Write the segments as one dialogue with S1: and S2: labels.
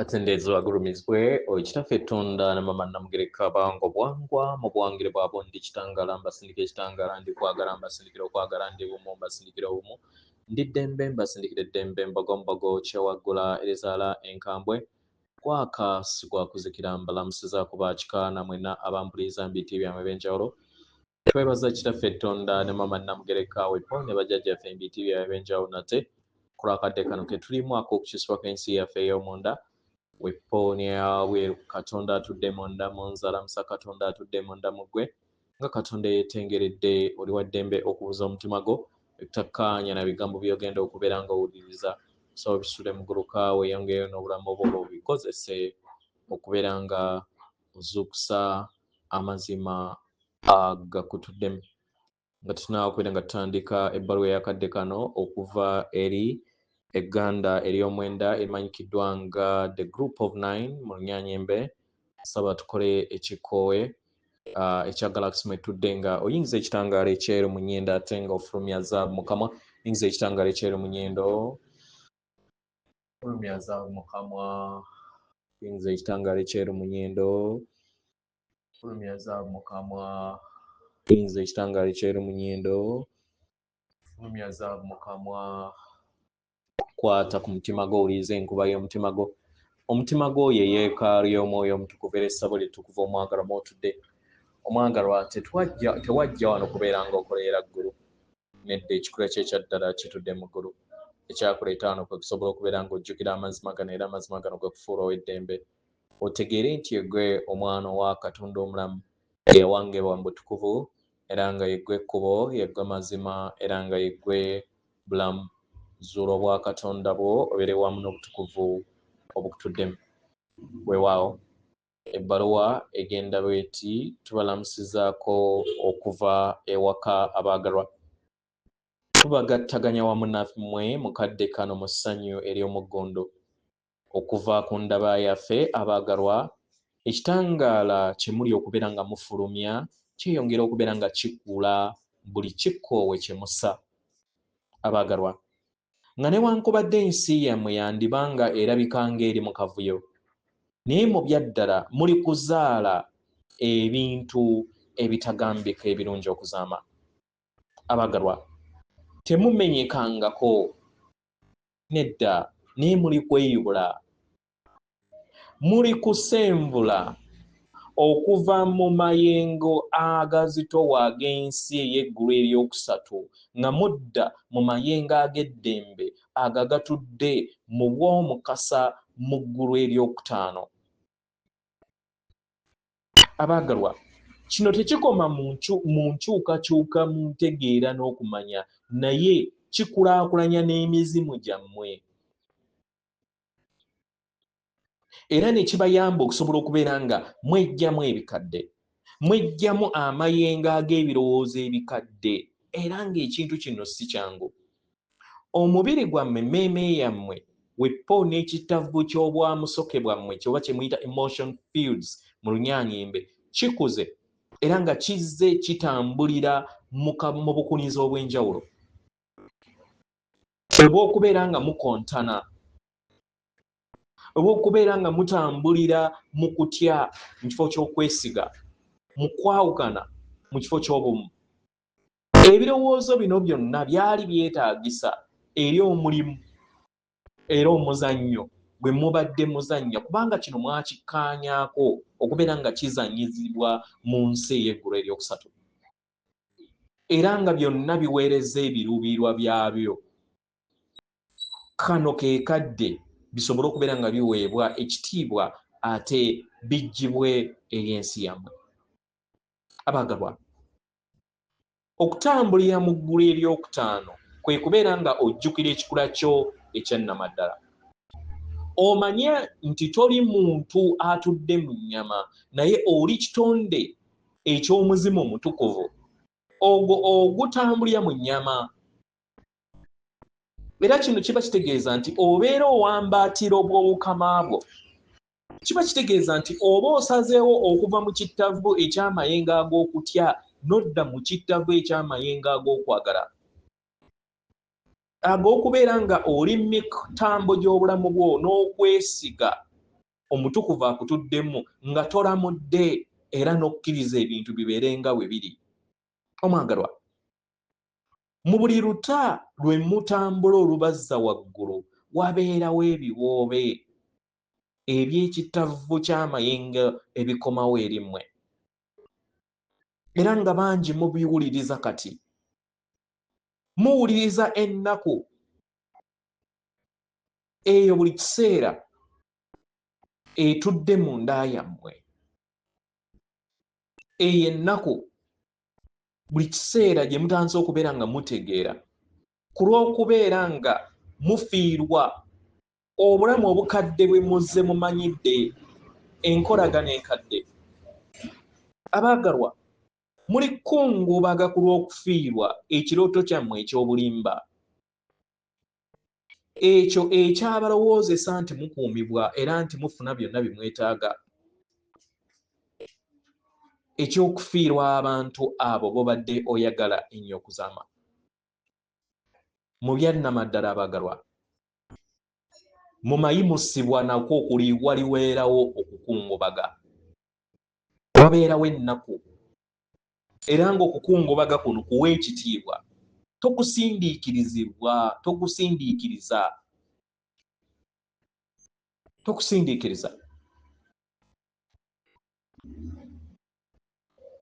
S1: Atendezwa gurumizwe oikitaffe Tonda na mama namugereka bango bwangwa mu bwangire bwabo ndi kitangala mbasindikire kitangala ndi kwagala mbasindikire okwagala ndi bumu mbasindikire bumu ndi ddembe mbasindikire ddembe mbogombogo kyewagula erizaala enkambwe kwaka sigwa kuzikira mbalamusiza kuba kikaana mwena abampuliriza mbiti byamwe ebyenjawulo twebaza kitaffe Tonda ne mama namugereka wepo ne bajjajjaffe mbiti byamwe ebyenjawulo nate kulwakadde kano ke tulimu ak'okukisibwa kw'ensi yaffe ey'omunda weponia we Katonda atudde munda mu nzalamusa Katonda atudde munda mu ggwe nga Katonda yeetengeredde oli wa ddembe okubuza omutima gwo ebitakkaanya na bigambo by'ogenda okubeera nga owuliriza so bisule mu gguluka weeyongereyo n'obulamu obwo obikozese okubeera nga ozuukusa amazima agakutuddemu nga tunaaba okubeera nga tutandika ebbaluwa eyakadde kano okuva eri egganda ery'omwenda emanyikiddwa nga the group of 9 mu Lunyaanyembe saba tukole ekikoowe ekya galaxy mwetudde nga oyingiza ekitangaala ekyeru mu nnyindo ate nga ofulumya zaabu mu kamwa oyingiza ekitangaala ekyeru mu nnyindo fulumya zaabu mu kamwa oyingiza ekitangaala ekyeru mu nnyindo fulumya zaabu mu kamwa oyingiza ekitangaala ekyeru mu nnyindo fulumya zaabu mu kamwa kwata ku mutima gwo owuliriza enkuba y'omutima gwo omutima gwo ye yeekaalu y'omwoyo omutukuvu era essabo litukuvu omwagalwa mw'otudde omwagalwa tewajja wano kubeera nga okoleera ggulu nedda ekikula kye ekyaddala kitudde mu ggulu ekyakuleeta wano kwe kusobola okubeera ng'ojjukira amazima gano era amazima gano gwe kufuula ow'eddembe otegeere nti yeggwe omwana owa Katonda omulamu eyawangebwa mu butukuvu era nga yeggwe ekkubo yeggwe mazima era nga yeggwe bulamu zuula obwa Katonda bwo obeere wamu n'obutukuvu obukutuddemu weewaawo ebbaluwa egenda bweti tubalamusizaako okuva ewaka abaagalwa tubagattaganya wamu nammwe mukadde kano mu ssanyu ery'omuggondo okuva ku ndaba yaffe abaagalwa ekitangaala kye muli okubeera nga mufulumya kyeyongera okubeera nga kikula buli kikkoowe kye mussa abaagalwa nga newankubadde ensi yammwe yandibanga erabika ng'eri mu kavuyo naye mu byaddala muli kuzaala ebintu ebitagambika ebirungi okuzaama abaagalwa temumenyekangako nedda naye muli kweyubula muli kusenvula okuva mu mayengo agazitowa ag'ensi ey'eggulu eryokusatu nga mudda mu mayengo ag'eddembe agagatudde mu bw'omukasa mu ggulu eryokutaano abaagalwa kino tekikoma mu nkyukakyuka mu ntegeera n'okumanya naye kikulaakulanya n'emizimu gyammwe era ne kibayamba okusobola okubeera nga mwejjamu ebikadde mwejjamu amayengo ag'ebirowoozo ebikadde era ng'ekintu kino si kyangu omubiri gwammwe emmeeme yammwe wepo n'ekitavu ky'obwamusoke bwammwe kyoba kye muyita emotion fields mu Lunyaanyembe kikuze era nga kizze kitambulira mu bukuniza obw'enjawulo obw'okubeera nga mukontana obw'okubeera nga mutambulira mu kutya mu kifo ky'okwesiga mu kwawukana mu kifo ky'obumu ebirowoozo bino byonna byali byetaagisa eri omulimu era omuzannyo gwe mubadde muzannya kubanga kino mwakikkaanyaako okubeera nga kizanyizibwa mu nsi ey'eggulu eryokusatu era nga byonna biweereza ebiruubirirwa byabyo kano ke kadde bisobole okubeera nga biweebwa ekitiibwa ate bijjibwe eri ensi yammwe abaagalwa okutambulira mu ggulu eryokutaano kwe kubeera nga ojjukira ekikula kyo ekyannamaddala omanye nti toli muntu atudde mu nnyama naye oli kitonde eky'omuzimu omutukuvu ogwo ogutambulira mu nnyama era kino kiba kitegeeza nti obeera owambaatira obw'obukama bwo kiba kitegeeza nti oba osazeewo okuva mu kittavu eky'amayengo ag'okutya nodda mu kittavu eky'amayengo ag'okwagala ag'okubeera nga oli mitambo gy'obulamu bwo n'okwesiga omutukuvu akutuddemu nga tolamudde era n'okkiriza ebintu bibeerenga we biri. Omwagalwa, mu buli luta lwe mutambula olubazza waggulu wabeerawo ebiwoobe eby'ekitavu ky'amayengo ebikomawo eri mmwe. Era nga bangi mubiwuliriza kati. Muwuliriza ennaku eyo buli kiseera etudde mu nda yammwe. Eyo ennaku buli kiseera gye mutandise okubeera nga mutegeera ku lw'okubeera nga mufiirwa obulamu obukadde bwe muzze mumanyidde enkolagana enkadde. Abaagalwa, muli kungubaga ku lw'okufiirwa ekirooto kyammwe eky'obulimba, ekyo ekyabalowoozesa nti mukuumibwa era nti mufuna byonna bye mwetaaga, eky'okufiirwa abantu abo bobadde oyagala ennyo okuzaama. Mu byannamaddala abaagalwa, mu mayimusibwa nakwo kuli waliweerawo okukungubaga. Wabeerawo ennaku era ng'okukungubaga kuno kuwa ekitiibwa, tokusindiikiriza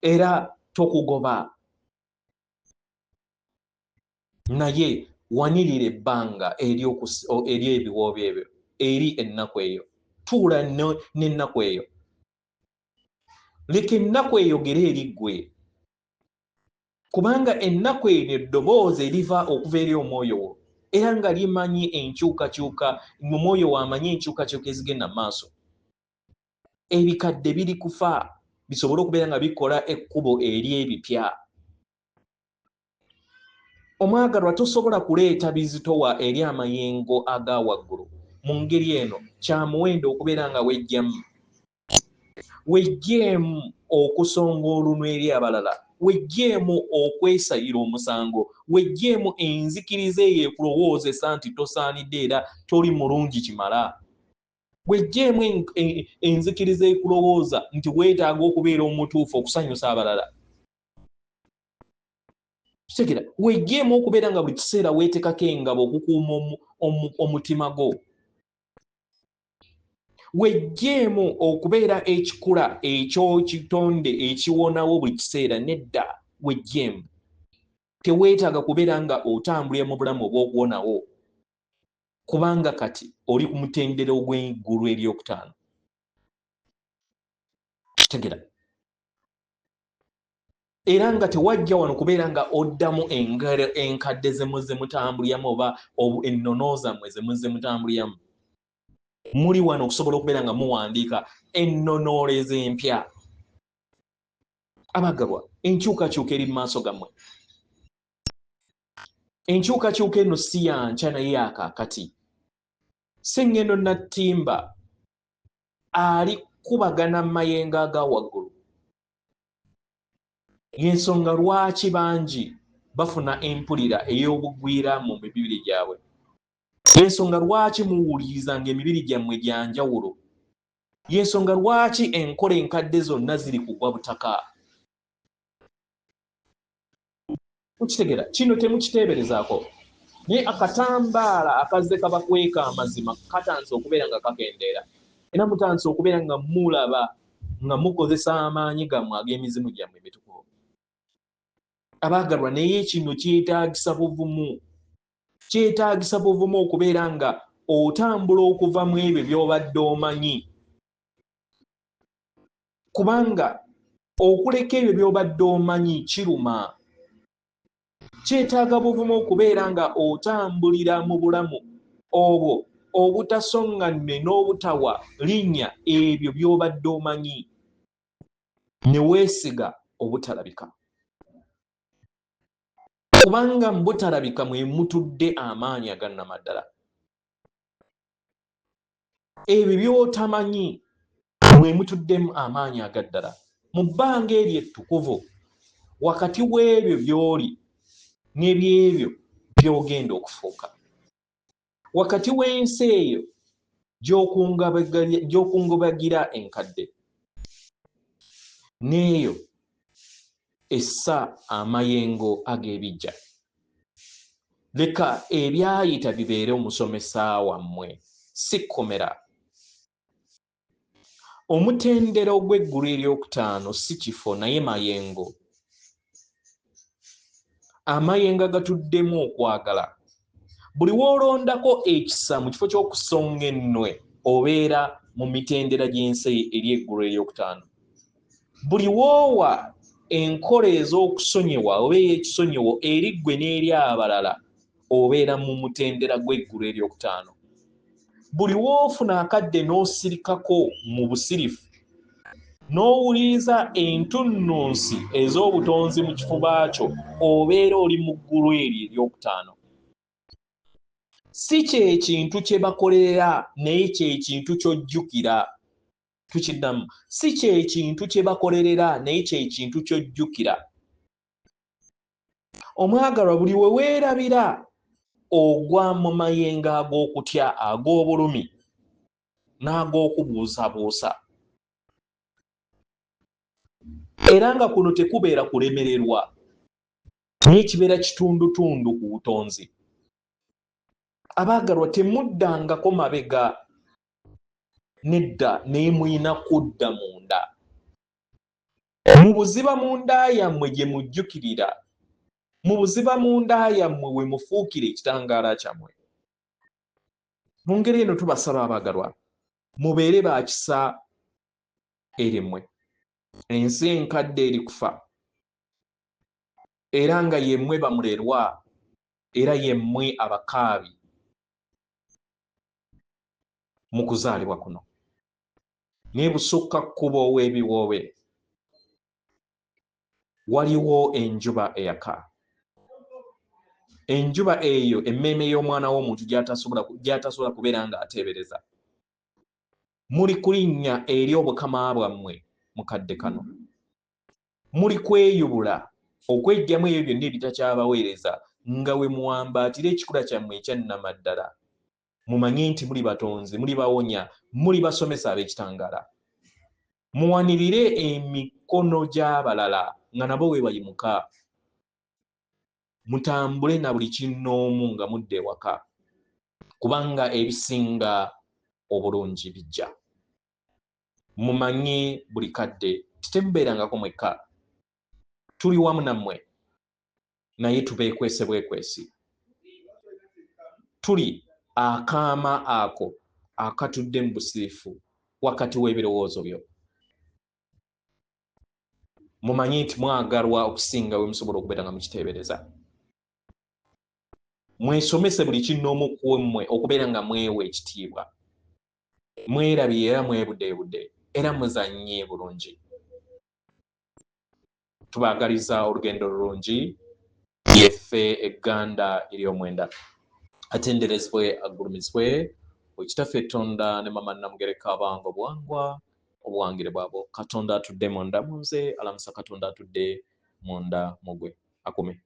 S1: era tokugoba, naye wanirira ebbanga eri ebiwoobe ebyo, eri ennaku eyo. Tuula n'ennaku eyo, leka ennaku eyogere eri ggwe, kubanga ennaku eno eddoboozi eriva okuva eri omwoyo wo era nga limanyi enkyukakyuka, mu mwoyo wamanyi enkyukakyuka ezigenda mu maaso. Ebikadde biri kufa bisobole okubeera nga bikola ekkubo eri ebipya. Omwagalwa, tosobola kuleeta bizitowa eri amayengo aga waggulu. Mu ngeri eno kya muwendo okubeera nga wejjeemu okusonga olunwe eri abalala, wejjeemu okwesayira omusango, wejjeemu enzikiriza eyo ekulowoozesa nti tosaanidde era toli mulungi kimala, wejjeemu enzikiriza ekulowooza nti weetaaga okubeera omutuufu okusanyusa abalala. Kitegera, wejjeemu okubeera nga buli kiseera weetekako engabo okukuuma omutima gwo. Wejjeemu okubeera ekikula ekyokitonde ekiwonawo buli kiseera. Nedda, wejjeemu. Teweetaaga kubeera nga otambulira mu bulamu obw'okuwonawo, kubanga kati oli ku mutendera ogw'eggulu eryokutaano. Kitegera, era nga tewajja wano kubeera nga oddamu engalo enkadde ze muzze mutambuliramu oba ennono zammwe ze muzze mutambuliramu. Muli wano okusobola okubeera nga muwandiika ennonoolezo empya. Abaagalwa, enkyukakyuka eri mu maaso gammwe. Enkyukakyuka eno si yankya naye yakaakati. Sengendo Nattimba ali kubagana mu mayengo aga waggulu. Y'ensonga lwaki bangi bafuna empulira ey'obugwira mu mibiri gyabwe. Y'ensonga lwaki muwuliriza ng'emibiri gyammwe gya njawulo. Y'ensonga lwaki enkola enkadde zonna ziri kugwa butaka. Mukitegera, kino temukiteeberezaako. Naye akatambaala akazze kabakweka amazima katandise okubeera nga kakendeera. Era mutandise okubeera nga mulaba nga mukozesa amaanyi gammwe ag'emizimu gyammwe emitukuvu. Abaagalwa, naye kino kyetaagisa buvumu. Kyetaagisa buvumu okubeera nga otambula okuva mu ebyo by'obadde omanyi. Kubanga okuleka ebyo by'obadde omanyi kiruma. Kyetaaga buvumu okubeera nga otambulira mu bulamu obwo obutasonganne n'obutawa linnya ebyo by'obadde omanyi, ne weesiga obutalabika. Kubanga mu butalabika mwe mutudde amaanyi agannamaddala. Ebyo by'otamanyi mwe mutuddemu amaanyi agaddala. Mu bbanga eryo ettukuvu, wakati w'ebyo by'oli n'ebyebyo by'ogenda okufuuka, wakati w'ensi eyo gy'okungubagira enkadde n'eyo essa amayengo ag'ebiggya. Leka ebyayita bibeere omusomesa wammwe, si kkomera. Omutendera ogw'eggulu eryokutaano si kifo naye mayengo. Amayengo agatuddemu okwagala. Buli w'olondako ekisa mu kifo ky'okusonga ennwe obeera mu mitendera gy'ensi ery'eggulu eryokutaano. Buli woowa enkola ez'okusonyiwa oba ey'ekisonyiwo eri ggwe n'eri abalala obeera mu mutendera gw'eggulu eryokutaano. Buli w'ofuna akadde n'osirikako mu busirifu n'owuliriza entunnunsi ez'obutonzi mu kifuba kyo obeera oli mu ggulu eryo eryokutaano. Si kyekintu kye bakolerera naye kyekintu ky'ojjukira. Tukiddamu, si kyekintu kye bakolerera naye kyekintu ky'ojjukira. Omwagalwa, buli we weerabira ogwa mu mayengo ag'okutya, ag'obulumi n'ag'okubuusabuusa. Era nga kuno tekubeera kulemererwa naye kibeera kitundutundu ku butonzi. Abaagalwa, temuddangako mabega, nedda naye muyina kudda munda. Mu buziba munda yammwe gye mujjukirira, mu buziba munda yammwe we mufuukira ekitangaala kyammwe. Mu ngeri eno tubasaba abaagalwa mubeere ba kisa eri mmwe. Ensi enkadde eri kufa era nga yemmwe bamulerwa era yemmwe abakaabi mu kuzaalibwa kuno. Naye busukka kkubo w'ebiwoobe waliwo enjuba eyaka. Enjuba eyo emmeeme y'omwana w'omuntu gy'atasobola kubeera ng'ateebereza. Muli kulinnya eri obukama bwammwe mu kadde kano. Muli kweyubula okweggyamu ebyo byonna ebitakyabaweereza nga we muwambaatira ekikula kyammwe ekyannamaddala. Mumanye nti muli batonzi, muli bawonya, muli basomesa ab'ekitangaala. Muwanirire emikono gy'abalala nga nabo we bayimuka. Mutambule na buli kinnoomu nga mudda ewaka, kubanga ebisinga obulungi bijja. Mumanye buli kadde temubeerangako mwekka. Tuli wamu nammwe naye tubeekwese bwekwesi. Tuli akaama ako akatudde mu busirifu wakati w'ebirowoozo byo. Mumanye nti mwagalwa okusinga we musobola okubeera nga mukiteebereza. Mwesomese buli kinnoomu ku mmwe okubeera nga mwewa ekitiibwa. Mwerabye era mwebuddeebudde era muzannye bulungi. Tubaagaliza olugendo lulungi yeffe egganda ery'omwenda. Atenderezebwe agulumizibwe Kitaffe Tonda ne Mama Namugereka abange obuwangwa obuwangire bwabo. Katonda atudde munda mu nze, alamusa Katonda atudde munda mu gwe. Akume.